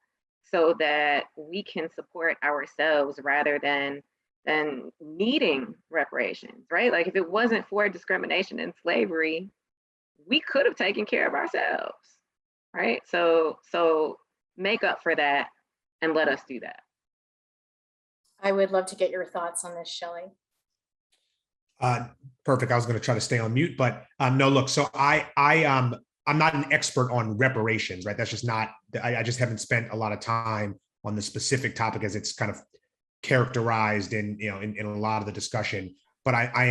so that we can support ourselves rather than needing reparations, right? Like, if it wasn't for discrimination and slavery, we could have taken care of ourselves, right? So make up for that and let us do that. I would love to get your thoughts on this, Shelley. Perfect. I was going to try to stay on mute, but no, look, so I'm not an expert on reparations, right? That's just not, I just haven't spent a lot of time on the specific topic as it's kind of characterized in a lot of the discussion. But I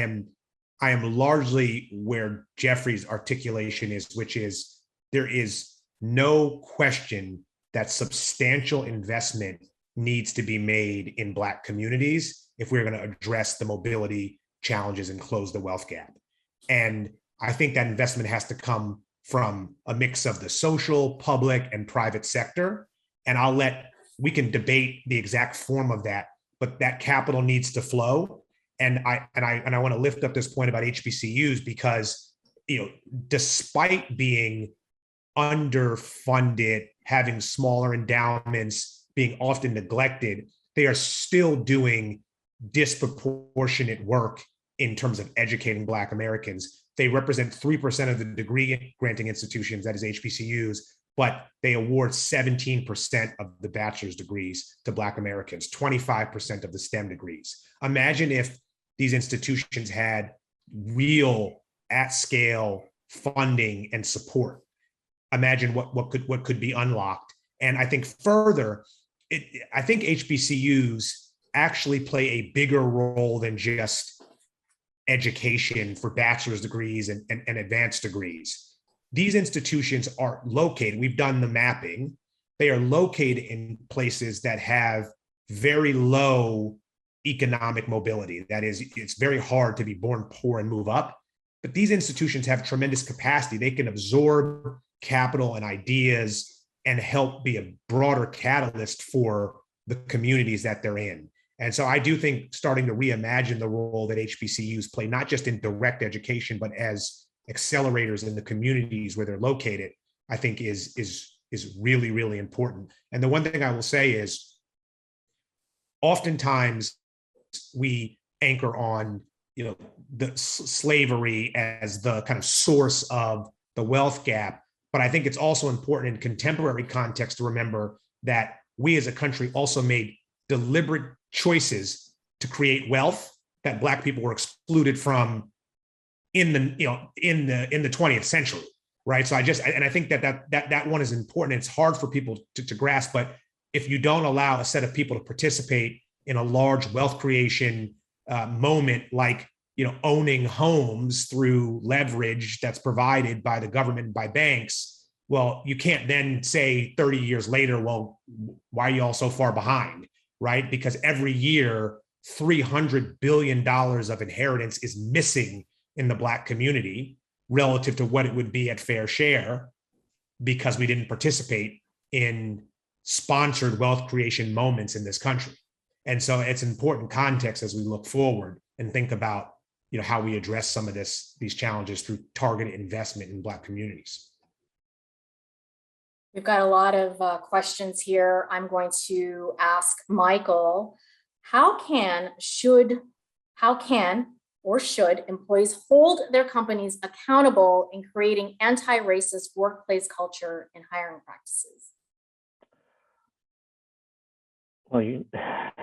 am largely where Jeffrey's articulation is, which is there is no question that substantial investment needs to be made in Black communities if we're going to address the mobility challenges and close the wealth gap. And I think that investment has to come from a mix of the social, public, and private sector. And I'll let we can debate the exact form of that, but that capital needs to flow. And I want to lift up this point about HBCUs because, despite being underfunded, having smaller endowments, being often neglected, they are still doing disproportionate work in terms of educating Black Americans. They represent 3% of the degree granting institutions, that is HBCUs, but they award 17% of the bachelor's degrees to Black Americans, 25% of the STEM degrees. Imagine if these institutions had real at-scale funding and support. Imagine what could be unlocked. And I think further, I think HBCUs actually play a bigger role than just education for bachelor's degrees and advanced degrees. These institutions are located, we've done the mapping, they are located in places that have very low economic mobility. That is, it's very hard to be born poor and move up, but these institutions have tremendous capacity. They can absorb capital and ideas and help be a broader catalyst for the communities that they're in. And so I do think starting to reimagine the role that HBCUs play, not just in direct education, but as accelerators in the communities where they're located, I think is really, really important. And the one thing I will say is, oftentimes we anchor on, the slavery as the kind of source of the wealth gap. But I think it's also important in contemporary context to remember that we as a country also made deliberate choices to create wealth that Black people were excluded from in the 20th century, right? So I think that one is important. It's hard for people to grasp, but if you don't allow a set of people to participate in a large wealth creation moment, like owning homes through leverage that's provided by the government and by banks, well, you can't then say 30 years later, well, why are you all so far behind, right? Because every year, $300 billion of inheritance is missing in the Black community relative to what it would be at fair share, because we didn't participate in sponsored wealth creation moments in this country. And so it's important context as we look forward and think about how we address some of these challenges through targeted investment in Black communities. We've got a lot of questions here. I'm going to ask Michael, how can or should employees hold their companies accountable in creating anti-racist workplace culture and hiring practices? Well,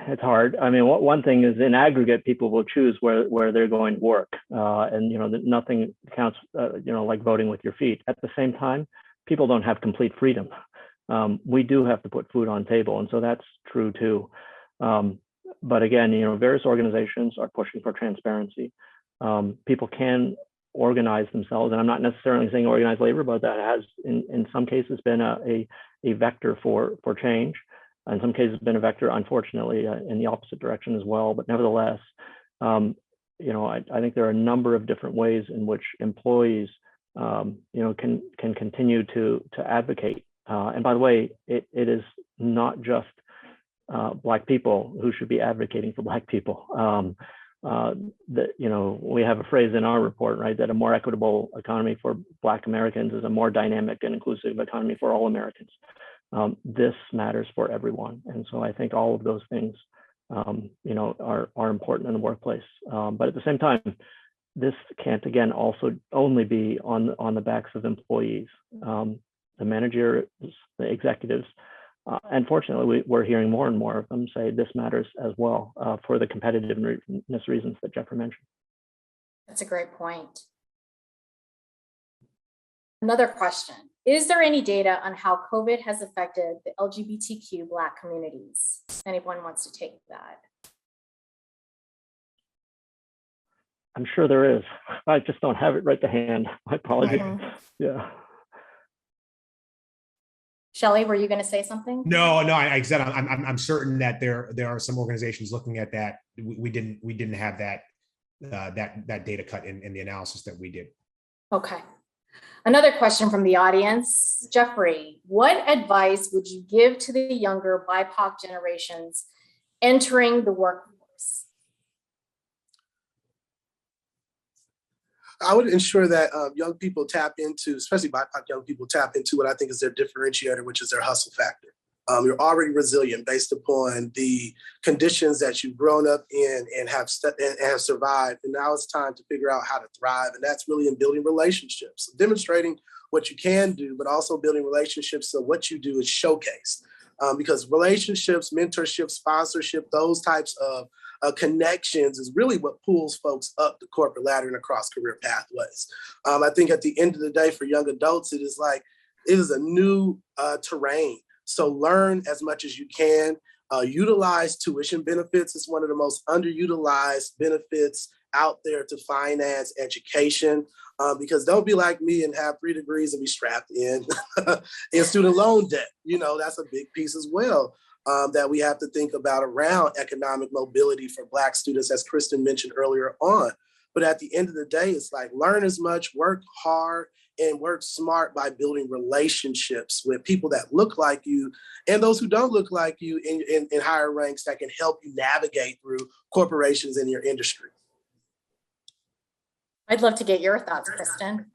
it's hard. I mean, one thing is, in aggregate, people will choose where they're going to work, and nothing counts, like voting with your feet. At the same time, people don't have complete freedom. We do have to put food on table, and so that's true too. But again, various organizations are pushing for transparency. People can organize themselves, and I'm not necessarily saying organized labor, but that has, in some cases, been a vector for change. In some cases, been a vector, unfortunately, in the opposite direction as well. But nevertheless, I think there are a number of different ways in which employees, can continue to advocate. And by the way, it is not just Black people who should be advocating for Black people. We have a phrase in our report, right, that a more equitable economy for Black Americans is a more dynamic and inclusive economy for all Americans. This matters for everyone. And so I think all of those things, are important in the workplace. But at the same time, this can't, again, also only be on the backs of employees. The managers, the executives, unfortunately, we're hearing more and more of them say this matters as well, for the competitiveness reasons that Jeffrey mentioned. That's a great point. Another question. Is there any data on how COVID has affected the LGBTQ Black communities? Anyone wants to take that? I'm sure there is. I just don't have it right to hand. My apologies. Yeah. Shelley, were you going to say something? No. I said I'm certain that there are some organizations looking at that. We didn't have that data cut in the analysis that we did. Okay. Another question from the audience. Jeffrey, what advice would you give to the younger BIPOC generations entering the workforce? I would ensure that young people tap into, especially BIPOC young people, tap into what I think is their differentiator, which is their hustle factor. You're already resilient based upon the conditions that you've grown up in and have survived. And now it's time to figure out how to thrive. And that's really in building relationships, demonstrating what you can do, but also building relationships. So what you do is showcased. Because relationships, mentorship, sponsorship, those types of connections is really what pulls folks up the corporate ladder and across career pathways. I think at the end of the day, for young adults, it is a new terrain. So learn as much as you can. Utilize tuition benefits. It's one of the most underutilized benefits out there to finance education. Because don't be like me and have 3 degrees and be strapped in student loan debt. That's a big piece as well that we have to think about around economic mobility for Black students, as Kristen mentioned earlier on. But at the end of the day, it's like learn as much, work hard, and work smart by building relationships with people that look like you and those who don't look like you in higher ranks that can help you navigate through corporations in your industry. I'd love to get your thoughts, Kristen.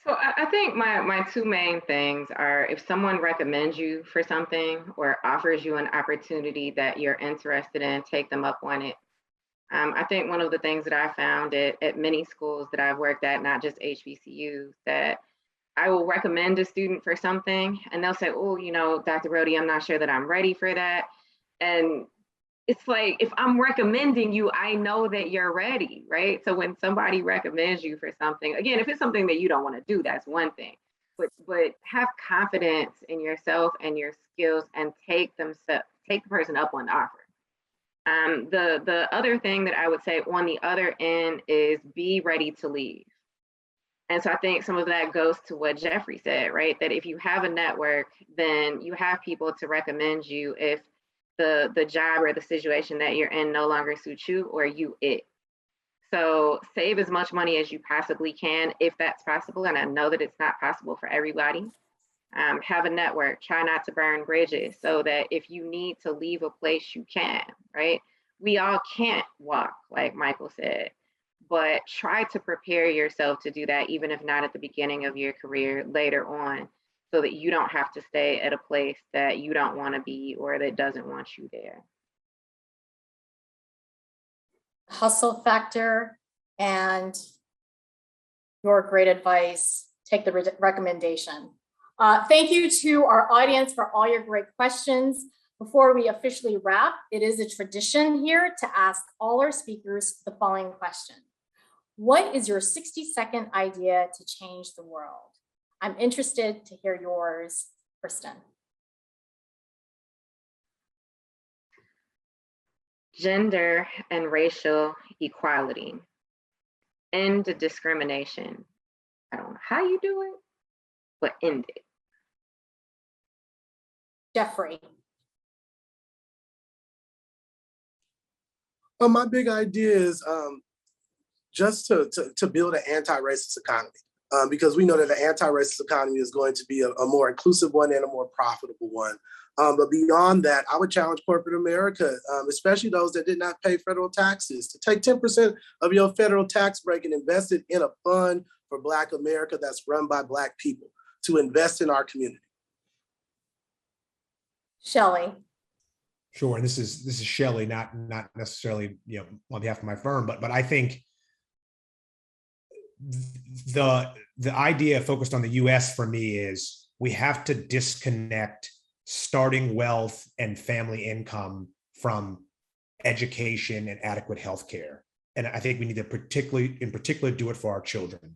So I think my 2 main things are, if someone recommends you for something or offers you an opportunity that you're interested in, take them up on it. I think one of the things that I found at many schools that I've worked at, not just HBCUs, that I will recommend a student for something and they'll say, oh, Dr. Brody, I'm not sure that I'm ready for that. And it's like, if I'm recommending you, I know that you're ready, right? So when somebody recommends you for something, again, if it's something that you don't want to do, that's one thing. But have confidence in yourself and your skills and take the person up on the offer. The other thing that I would say on the other end is be ready to leave. And so I think some of that goes to what Jeffrey said, right? That if you have a network, then you have people to recommend you if the job or the situation that you're in no longer suits you or you it. So save as much money as you possibly can, if that's possible. And I know that it's not possible for everybody. Have a network, try not to burn bridges so that if you need to leave a place, you can, right? We all can't walk, like Michael said, but try to prepare yourself to do that, even if not at the beginning of your career, later on, so that you don't have to stay at a place that you don't want to be or that doesn't want you there. Hustle factor and your great advice, take the recommendation. Thank you to our audience for all your great questions. Before we officially wrap, it is a tradition here to ask all our speakers the following question. What is your 60-second idea to change the world? I'm interested to hear yours, Kristen. Gender and racial equality. End discrimination. I don't know how you do it, but end it. Jeffrey. Well, my big idea is just to build an anti-racist economy, because we know that the anti-racist economy is going to be a more inclusive one and a more profitable one. But beyond that, I would challenge corporate America, especially those that did not pay federal taxes, to take 10% of your federal tax break and invest it in a fund for Black America that's run by Black people, to invest in our community. Shelley. Sure, and this is Shelley, not necessarily on behalf of my firm, but I think the idea focused on the U.S. for me is we have to disconnect starting wealth and family income from education and adequate health care, and I think we need to in particular do it for our children.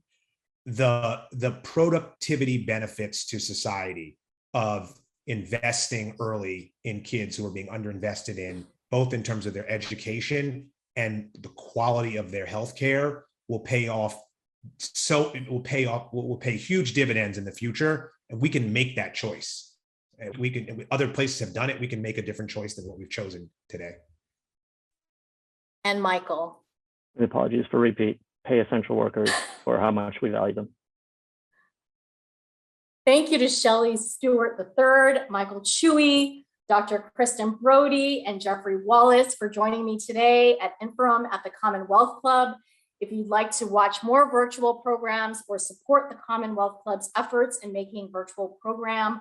The productivity benefits to society of investing early in kids who are being underinvested in, both in terms of their education and the quality of their healthcare, will pay off. So it will pay huge dividends in the future, and we can make that choice. Other places have done it. We can make a different choice than what we've chosen today. And Michael. Apologies for repeat. Pay essential workers for how much we value them. Thank you to Shelley Stewart III, Michael Chewy, Dr. Kristen Brody, and Jeffrey Wallace for joining me today at Inforum at the Commonwealth Club. If you'd like to watch more virtual programs or support the Commonwealth Club's efforts in making virtual programming,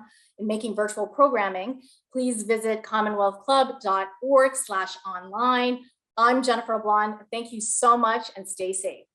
please visit commonwealthclub.org/online. I'm Jennifer LeBlanc. Thank you so much and stay safe.